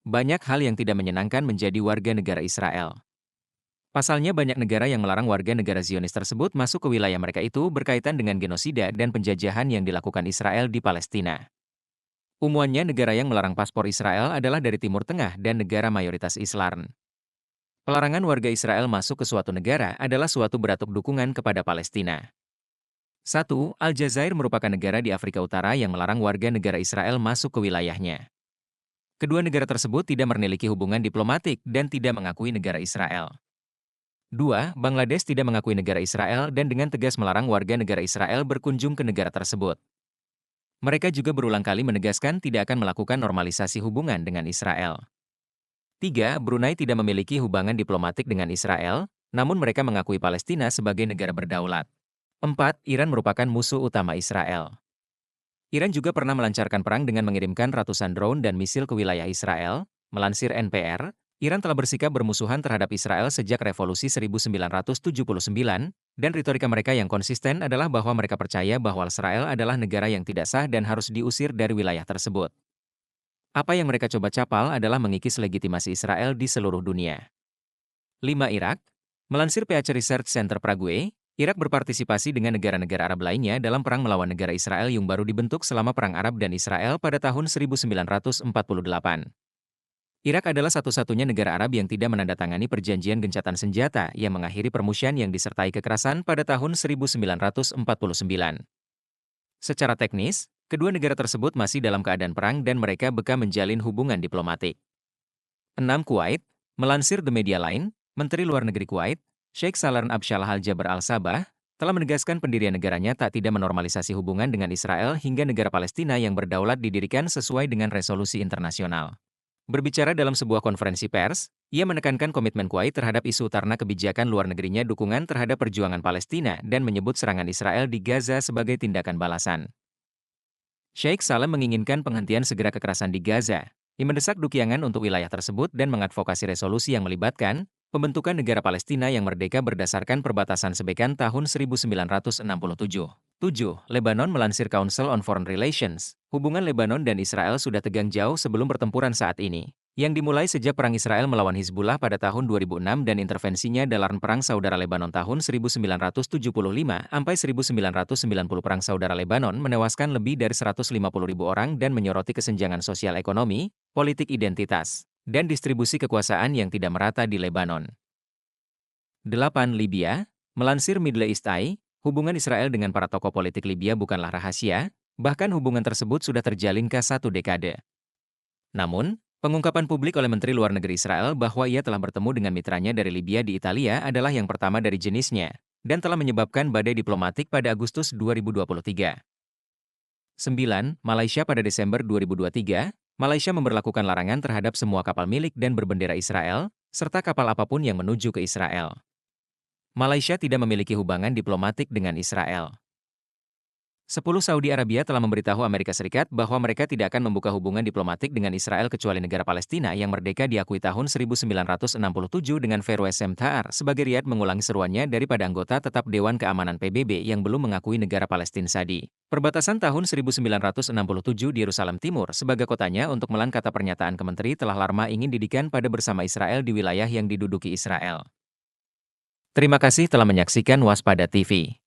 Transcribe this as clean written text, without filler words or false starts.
Banyak hal yang tidak menyenangkan menjadi warga negara Israel. Pasalnya banyak negara yang melarang warga negara Zionis tersebut masuk ke wilayah mereka itu berkaitan dengan genosida dan penjajahan yang dilakukan Israel di Palestina. Umumannya negara yang melarang paspor Israel adalah dari Timur Tengah dan negara mayoritas Islam. Pelarangan warga Israel masuk ke suatu negara adalah suatu bentuk dukungan kepada Palestina. 1. Aljazair merupakan negara di Afrika Utara yang melarang warga negara Israel masuk ke wilayahnya. Kedua negara tersebut tidak memiliki hubungan diplomatik dan tidak mengakui negara Israel. 2. Bangladesh tidak mengakui negara Israel dan dengan tegas melarang warga negara Israel berkunjung ke negara tersebut. Mereka juga berulang kali menegaskan tidak akan melakukan normalisasi hubungan dengan Israel. 3. Brunei tidak memiliki hubungan diplomatik dengan Israel, namun mereka mengakui Palestina sebagai negara berdaulat. 4. Iran merupakan musuh utama Israel. Iran juga pernah melancarkan perang dengan mengirimkan ratusan drone dan misil ke wilayah Israel. Melansir NPR, Iran telah bersikap bermusuhan terhadap Israel sejak Revolusi 1979, dan retorika mereka yang konsisten adalah bahwa mereka percaya bahwa Israel adalah negara yang tidak sah dan harus diusir dari wilayah tersebut. Apa yang mereka coba capal adalah mengikis legitimasi Israel di seluruh dunia. 5. Irak. Melansir PH Research Center Prague, Irak berpartisipasi dengan negara-negara Arab lainnya dalam perang melawan negara Israel yang baru dibentuk selama Perang Arab dan Israel pada tahun 1948. Irak adalah satu-satunya negara Arab yang tidak menandatangani perjanjian gencatan senjata yang mengakhiri permusuhan yang disertai kekerasan pada tahun 1949. Secara teknis, kedua negara tersebut masih dalam keadaan perang dan mereka beka menjalin hubungan diplomatik. 6. Kuwait. Melansir The Media Line, Menteri Luar Negeri Kuwait, Sheikh Salarn Abdallah Al-Jaber Al-Sabah, telah menegaskan pendirian negaranya tak tidak menormalisasi hubungan dengan Israel hingga negara Palestina yang berdaulat didirikan sesuai dengan resolusi internasional. Berbicara dalam sebuah konferensi pers, ia menekankan komitmen Kuwait terhadap isu karena kebijakan luar negerinya dukungan terhadap perjuangan Palestina dan menyebut serangan Israel di Gaza sebagai tindakan balasan. Sheikh Salem menginginkan penghentian segera kekerasan di Gaza. Ia mendesak Dukiangan untuk wilayah tersebut dan mengadvokasi resolusi yang melibatkan pembentukan negara Palestina yang merdeka berdasarkan perbatasan Sebekan tahun 1967. 7. Lebanon. Melansir Council on Foreign Relations, hubungan Lebanon dan Israel sudah tegang jauh sebelum pertempuran saat ini, yang dimulai sejak Perang Israel melawan Hizbullah pada tahun 2006 dan intervensinya dalam Perang Saudara Lebanon tahun 1975 sampai 1990. Perang Saudara Lebanon menewaskan lebih dari 150.000 orang dan menyoroti kesenjangan sosial ekonomi, politik identitas, dan distribusi kekuasaan yang tidak merata di Lebanon. 8. Libya. Melansir Middle East Eye, hubungan Israel dengan para tokoh politik Libya bukanlah rahasia, bahkan hubungan tersebut sudah terjalin ke 1 dekade. Namun, pengungkapan publik oleh Menteri Luar Negeri Israel bahwa ia telah bertemu dengan mitranya dari Libya di Italia adalah yang pertama dari jenisnya, dan telah menyebabkan badai diplomatik pada Agustus 2023. 9. Malaysia. Pada Desember 2023, Malaysia memberlakukan larangan terhadap semua kapal milik dan berbendera Israel, serta kapal apapun yang menuju ke Israel. Malaysia tidak memiliki hubungan diplomatik dengan Israel. 10. Saudi Arabia telah memberitahu Amerika Serikat bahwa mereka tidak akan membuka hubungan diplomatik dengan Israel kecuali negara Palestina yang merdeka diakui tahun 1967 dengan Faroe Semtar sebagai Riyadh mengulangi seruannya daripada anggota tetap Dewan Keamanan PBB yang belum mengakui negara Palestina Sadi. Perbatasan tahun 1967 di Yerusalem Timur sebagai kotanya untuk melan kata pernyataan Kementeri telah lama ingin didikan pada bersama Israel di wilayah yang diduduki Israel. Terima kasih telah menyaksikan Waspada TV.